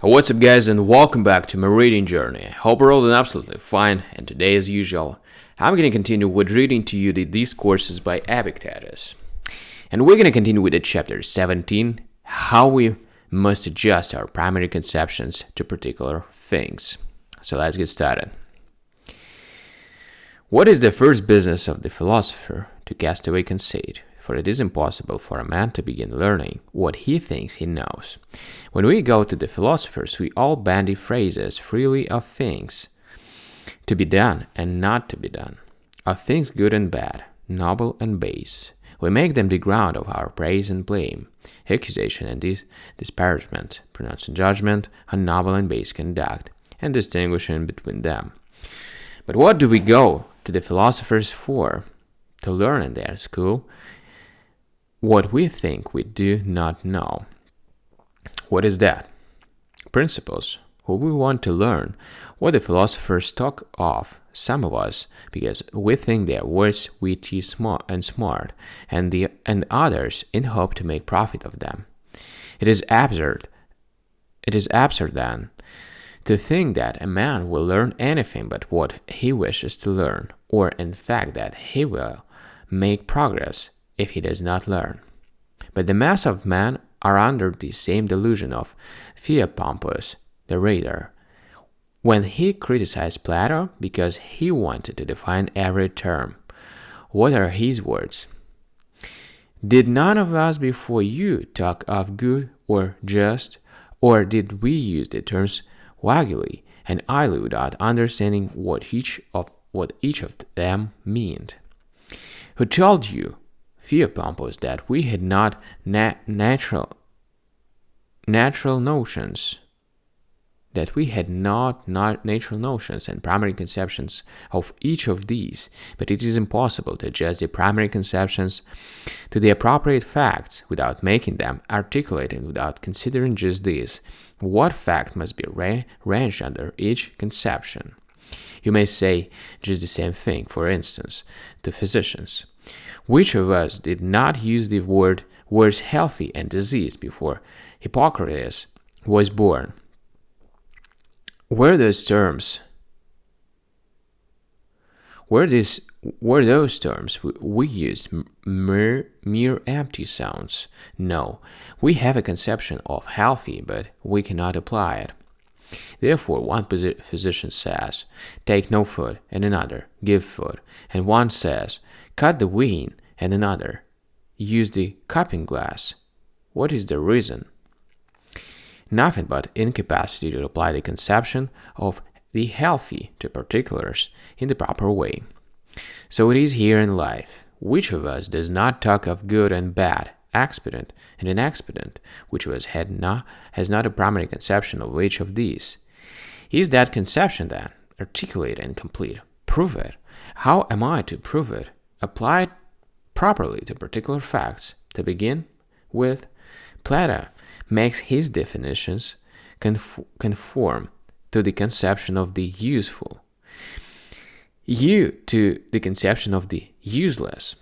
What's up, guys, and welcome back to my reading journey. Hope you're all doing absolutely fine, and today, as usual, I'm going to continue with reading to you the Discourses by Epictetus. And we're going to continue with the chapter 17, How We Must Adjust Our Primary Conceptions to Particular Things. So let's get started. What is the first business of the philosopher? To cast away conceit. For it is impossible for a man to begin learning what he thinks he knows. When we go to the philosophers, we all bandy phrases freely of things to be done and not to be done, of things good and bad, noble and base. We make them the ground of our praise and blame, accusation and disparagement, pronouncing judgment on noble and base conduct, and distinguishing between them. But what do we go to the philosophers for? To learn in their school what we think we do not know. What is that? Principles. What we want to learn, what the philosophers talk of, some of us, because we think they are words witty, smart, and others in hope to make profit of them. It is absurd then to think that a man will learn anything but what he wishes to learn, or in fact that he will make progress if he does not learn. But the mass of men are under the same delusion of Theopompus, the rhetor, when he criticized Plato because he wanted to define every term. What are his words? Did none of us before you talk of good or just, or did we use the terms vaguely and idly without understanding what each of them meant? Who told you, Theopompus, that we had not natural notions, natural notions and primary conceptions of each of these, but it is impossible to adjust the primary conceptions to the appropriate facts without making them articulate and without considering just this, what fact must be ranged under each conception. You may say just the same thing, for instance, to physicians. Which of us did not use the words healthy and diseased before Hippocrates was born? Were those terms we used mere empty sounds? No, we have a conception of healthy, but we cannot apply it. Therefore, one physician says, take no food, and another, give food, and one says, cut the vein, and another, use the cupping glass. What is the reason? Nothing but incapacity to apply the conception of the healthy to particulars in the proper way. So it is here in life. Which of us does not talk of good and bad, expedient and inexpedient? Which of us has not a primary conception of each of these? Is that conception, then, articulate and complete? Prove it. How am I to prove it? Apply it properly to particular facts. To begin with, Plato makes his definitions conform to the conception of the useful, you to the conception of the useless.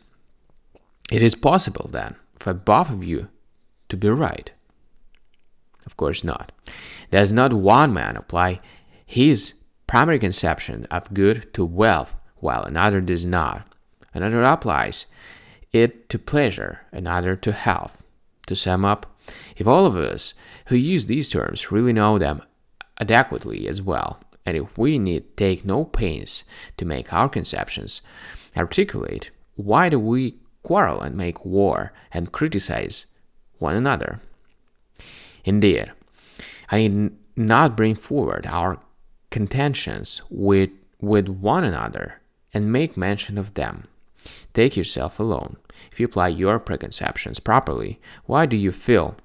It is possible, then, for both of you to be right? Of course not. Does not one man apply his primary conception of good to wealth, while another does not? Another applies it to pleasure, another to health. To sum up, if all of us who use these terms really know them adequately as well, and if we need take no pains to make our conceptions articulate, why do we quarrel and make war and criticize one another? Indeed, I need not bring forward our contentions with one another and make mention of them. Take yourself alone. If you apply your preconceptions properly, why do you feel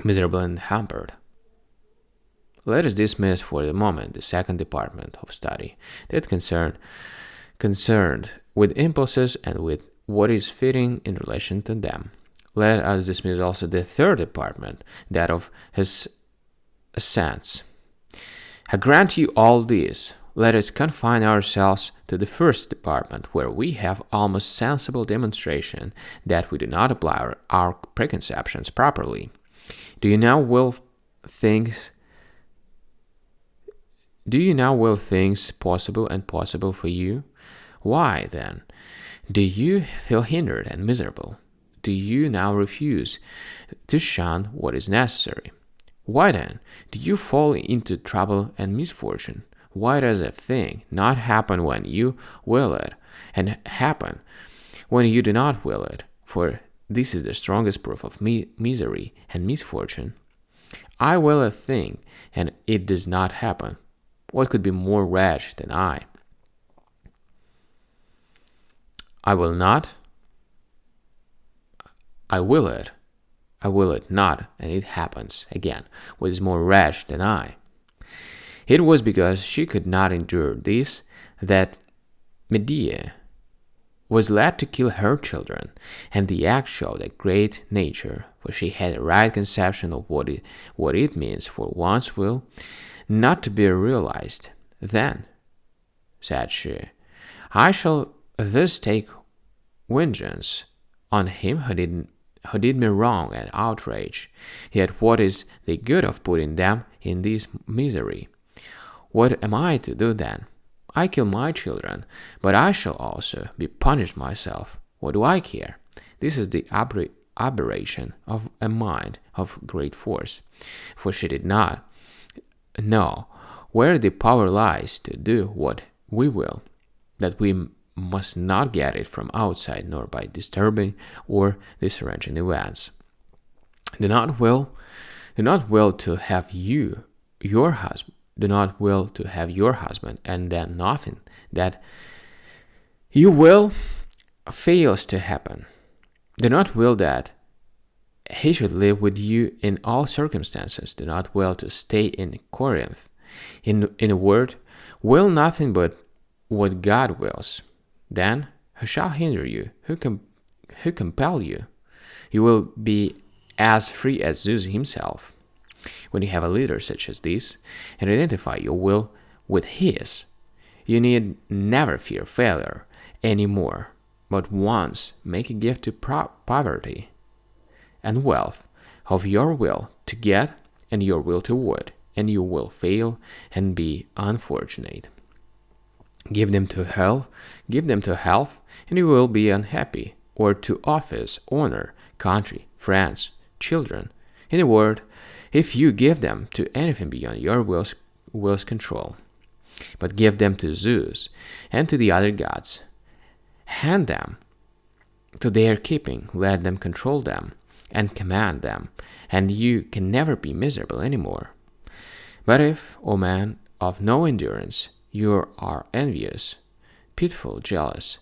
miserable and hampered? Let us dismiss for the moment the second department of study, that concerned with impulses and with what is fitting in relation to them. Let us dismiss also the third department, that of his assents. I grant you all this. Let us confine ourselves to the first department, where we have almost sensible demonstration that we do not apply our preconceptions properly. Do you now will things Do you now will things possible and possible for you? Why, then, do you feel hindered and miserable? Do you now refuse to shun what is necessary? Why then do you fall into trouble and misfortune? Why does a thing not happen when you will it, and happen when you do not will it? For this is the strongest proof of misery and misfortune. I will a thing, and it does not happen. What could be more wretched than I? I will not. I will it. I will it not, and it happens again. What is more wretched than I? It was because she could not endure this that Medea was led to kill her children, and the act showed a great nature, for she had a right conception of what it means for one's will not to be realized. Then, said she, I shall thus take vengeance on him who did me wrong and outrage. Yet what is the good of putting them in this misery? What am I to do then? I kill my children, but I shall also be punished myself. What do I care? This is the aberration of a mind of great force, for she did not know where the power lies to do what we will, that we must not get it from outside, nor by disturbing or disarranging events. Do not will to have your husband. Do not will to have your husband, and then nothing that you will fails to happen. Do not will that he should live with you in all circumstances. Do not will to stay in Corinth. In a word, will nothing but what God wills. Then who shall hinder you? Who compel you? You will be as free as Zeus himself. When you have a leader such as this, and identify your will with his, you need never fear failure any more, but once make a gift to poverty and wealth of your will to get and your will to avoid, and you will fail and be unfortunate. Give them to health, and you will be unhappy, or to office, honor, country, friends, children. In a word, if you give them to anything beyond your will's control, but give them to Zeus and to the other gods, hand them to their keeping, let them control them and command them, and you can never be miserable any more. But if, O man of no endurance, you are envious, pitiful, jealous,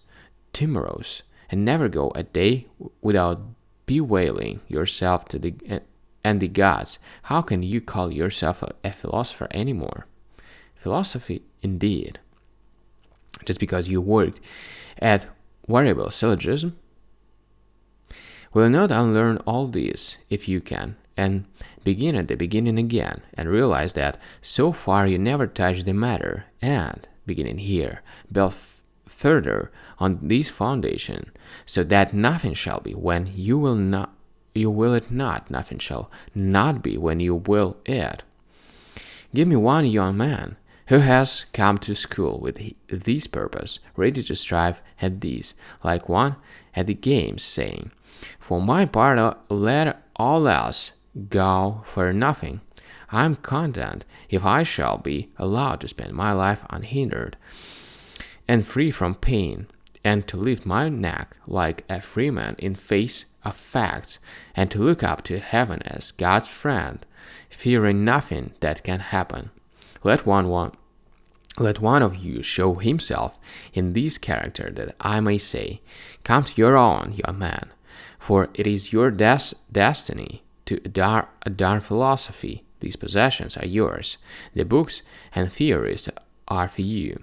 timorous, and never go a day without bewailing yourself to the gods, how can you call yourself a philosopher anymore? Philosophy, indeed. Just because you worked at variable syllogism? Will not unlearn all this, if you can, and begin at the beginning again, and realize that so far you never touched the matter, and, beginning here, build further on this foundation, so that nothing shall be when you will it not, nothing shall not be when you will it. Give me one young man who has come to school with this purpose, ready to strive at these, like one at the games, saying, For my part, let all else go for nothing. I am content if I shall be allowed to spend my life unhindered and free from pain, and to lift my neck like a freeman in face of facts, and to look up to heaven as God's friend, fearing nothing that can happen. Let one of you show himself in this character, that I may say, Come to your own, young man, for it is your destiny to adorn philosophy. These possessions are yours. The books and theories are for you.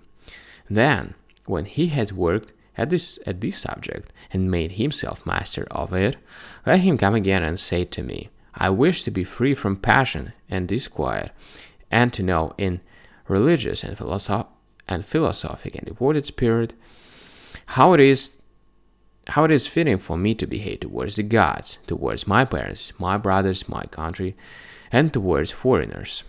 Then, when he has worked at this subject and made himself master of it, let him come again and say to me, I wish to be free from passion and disquiet, and to know in religious and philosophic and devoted spirit how it is fitting for me to behave towards the gods, towards my parents, my brothers, my country, and towards foreigners.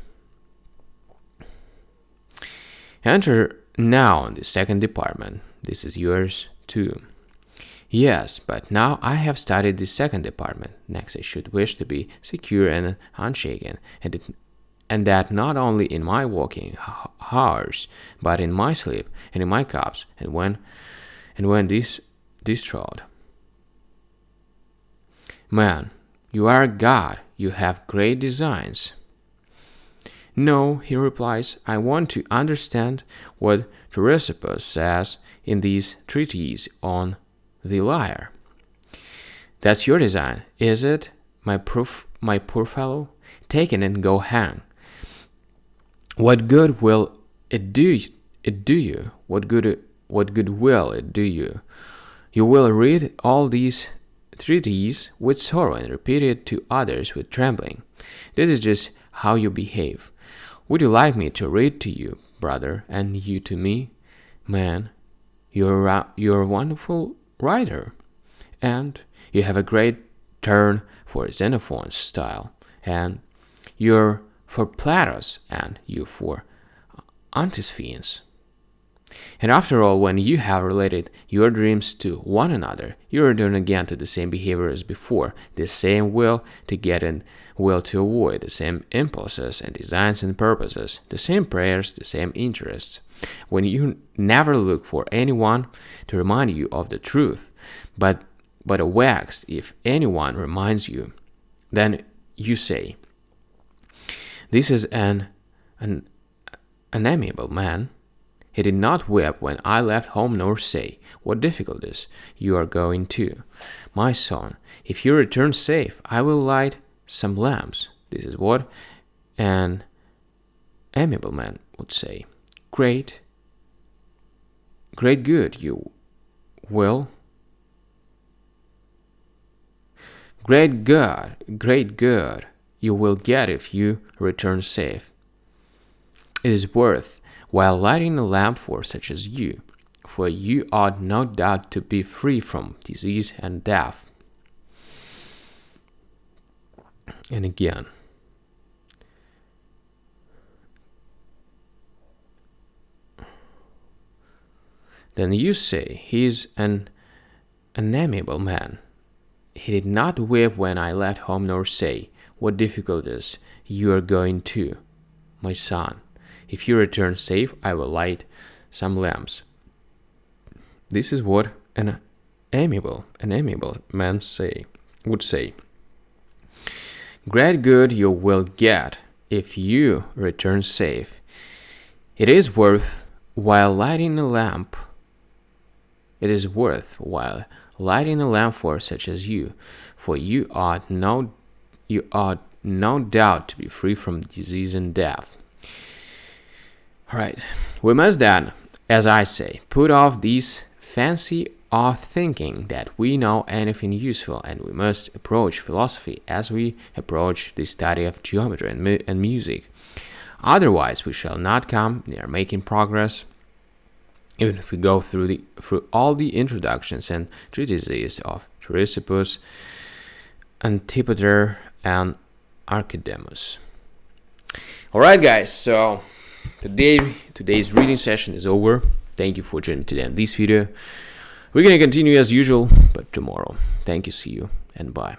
Enter now in the second department. This is yours too. Yes, but now I have studied the second department. Next, I should wish to be secure and unshaken, and that not only in my waking hours, but in my sleep and in my cups, and when distraught. Man, you are a god. You have great designs. No, he replies, I want to understand what Chrysippus says in these treatises on the lyre. That's your design, is it, my poor fellow? Take it and go hang. What good will it do you? What good will it do you? You will read all these treatises with sorrow and repeat it to others with trembling. This is just how you behave. Would you like me to read to you, brother, and you to me? Man, you're a wonderful writer, and you have a great turn for Xenophon's style, and you're for Plato's, and you for Antisthenes. And after all, when you have related your dreams to one another, you return again to the same behavior as before, the same will to get and will to avoid, the same impulses and designs and purposes, the same prayers, the same interests. When you never look for anyone to remind you of the truth, but are vexed if anyone reminds you, then you say, "This is an amiable man. He did not weep when I left home, nor say, what difficulties you are going to. My son, if you return safe, I will light some lamps." This is what an amiable man would say. Great good you will. Great good you will get if you return safe. It is worth while lighting a lamp for such as you, for you ought no doubt to be free from disease and death. And again, then you say, he is an amiable man. He did not weep when I left home, nor say, what difficulties you are going to. My son, if you return safe, I will light some lamps. This is what an amiable man would say. Great good you will get if you return safe. It is worth while lighting a lamp. It is worth while lighting a lamp for such as you, for you ought no doubt to be free from disease and death. All right, we must then, as I say, put off this fancy of thinking that we know anything useful, and we must approach philosophy as we approach the study of geometry and music. Otherwise, we shall not come near making progress, even if we go through all the introductions and treatises of Chrysippus, Antipater, and Archidemus. All right, guys, so today's reading session is over. Thank you for joining today in this video. We're going to continue as usual, but tomorrow. Thank you, see you, and bye.